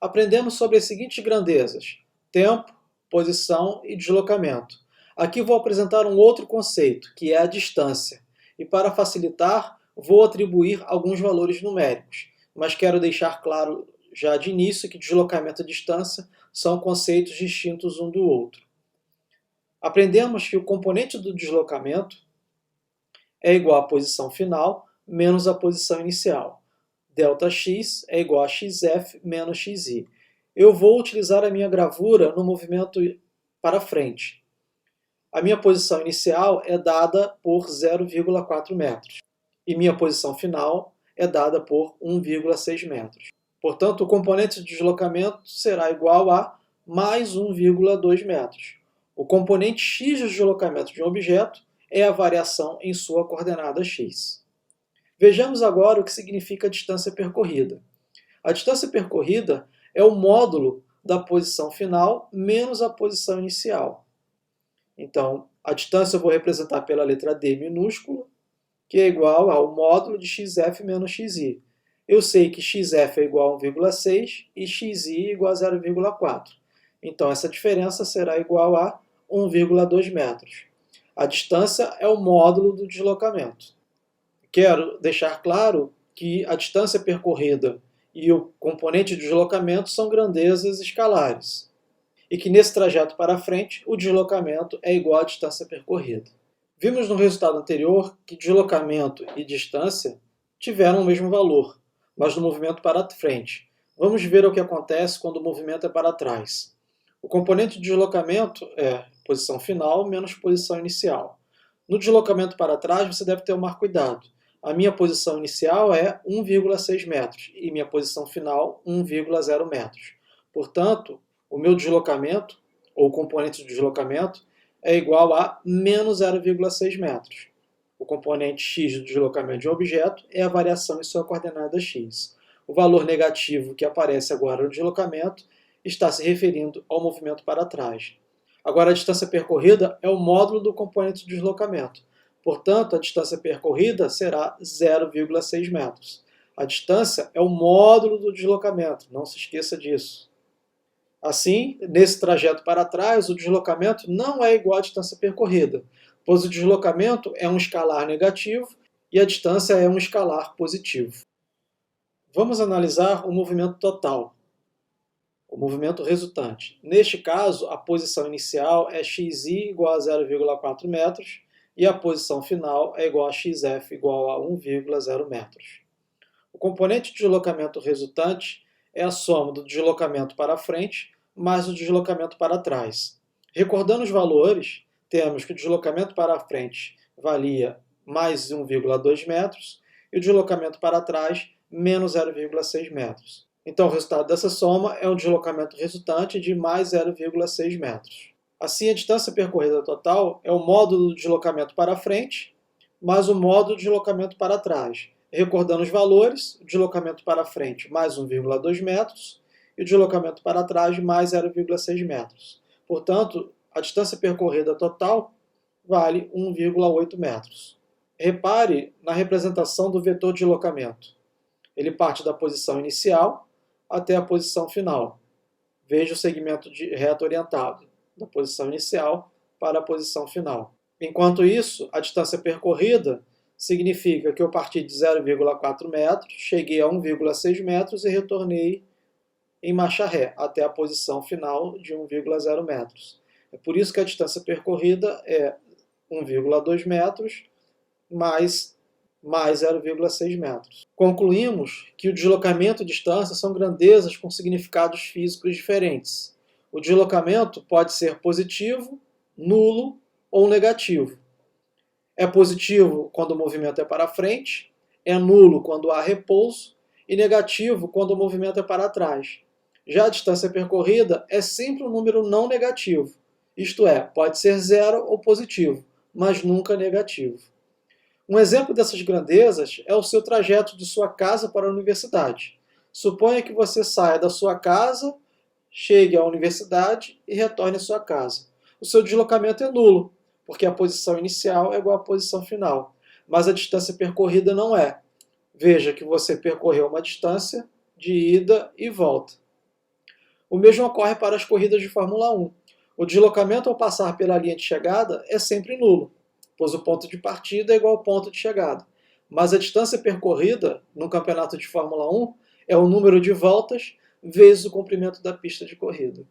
aprendemos sobre as seguintes grandezas: tempo, posição e deslocamento. Aqui vou apresentar um outro conceito, que é a distância. E para facilitar, vou atribuir alguns valores numéricos, mas quero deixar claro já de início que deslocamento e distância são conceitos distintos um do outro. Aprendemos que o componente do deslocamento é igual à posição final menos a posição inicial. Δx é igual a xf menos xi. Eu vou utilizar a minha gravura no movimento para frente. A minha posição inicial é dada por 0,4 metros e minha posição final é dada por 1,6 metros. Portanto, o componente de deslocamento será igual a mais 1,2 metros. O componente x de deslocamento de um objeto é a variação em sua coordenada x. Vejamos agora o que significa a distância percorrida. A distância percorrida é o módulo da posição final menos a posição inicial. Então, a distância eu vou representar pela letra D minúscula, que é igual ao módulo de xf menos xi. Eu sei que xf é igual a 1,6 e xi é igual a 0,4. Então, essa diferença será igual a 1,2 metros. A distância é o módulo do deslocamento. Quero deixar claro que a distância percorrida e o componente de deslocamento são grandezas escalares, e que nesse trajeto para frente o deslocamento é igual à distância percorrida. Vimos no resultado anterior que deslocamento e distância tiveram o mesmo valor, mas no movimento para frente. Vamos ver o que acontece quando o movimento é para trás. O componente de deslocamento é posição final menos posição inicial. No deslocamento para trás você deve tomar cuidado. A minha posição inicial é 1,6 metros e minha posição final 1,0 metros. Portanto, o meu deslocamento, ou componente de deslocamento, é igual a menos 0,6 metros. O componente x do deslocamento de um objeto é a variação em sua coordenada x. O valor negativo que aparece agora no deslocamento está se referindo ao movimento para trás. Agora, a distância percorrida é o módulo do componente de deslocamento. Portanto, a distância percorrida será 0,6 metros. A distância é o módulo do deslocamento, não se esqueça disso. Assim, nesse trajeto para trás, o deslocamento não é igual à distância percorrida, pois o deslocamento é um escalar negativo e a distância é um escalar positivo. Vamos analisar o movimento total, o movimento resultante. Neste caso, a posição inicial é xi igual a 0,4 metros e a posição final é igual a xf igual a 1,0 metros. O componente de deslocamento resultante é a soma do deslocamento para frente mais o deslocamento para trás. Recordando os valores, temos que o deslocamento para frente valia mais 1,2 metros e o deslocamento para trás menos 0,6 metros. Então, o resultado dessa soma é um deslocamento resultante de mais 0,6 metros. Assim, a distância percorrida total é o módulo do deslocamento para frente mais o módulo de deslocamento para trás. Recordando os valores, o deslocamento para frente mais 1,2 metros e o deslocamento para trás mais 0,6 metros. Portanto, a distância percorrida total vale 1,8 metros. Repare na representação do vetor de deslocamento. Ele parte da posição inicial até a posição final. Veja o segmento de reto orientado, da posição inicial para a posição final. Enquanto isso, a distância percorrida significa que eu parti de 0,4 metros, cheguei a 1,6 metros e retornei em marcha ré até a posição final de 1,0 metros. É por isso que a distância percorrida é 1,2 metros mais 0,6 metros. Concluímos que o deslocamento e distância são grandezas com significados físicos diferentes. O deslocamento pode ser positivo, nulo ou negativo. É positivo quando o movimento é para frente, é nulo quando há repouso e negativo quando o movimento é para trás. Já a distância percorrida é sempre um número não negativo, isto é, pode ser zero ou positivo, mas nunca negativo. Um exemplo dessas grandezas é o seu trajeto de sua casa para a universidade. Suponha que você saia da sua casa, chegue à universidade e retorne à sua casa. O seu deslocamento é nulo, porque a posição inicial é igual à posição final, mas a distância percorrida não é. Veja que você percorreu uma distância de ida e volta. O mesmo ocorre para as corridas de Fórmula 1. O deslocamento ao passar pela linha de chegada é sempre nulo, pois o ponto de partida é igual ao ponto de chegada. Mas a distância percorrida no campeonato de Fórmula 1 é o número de voltas vezes o comprimento da pista de corrida.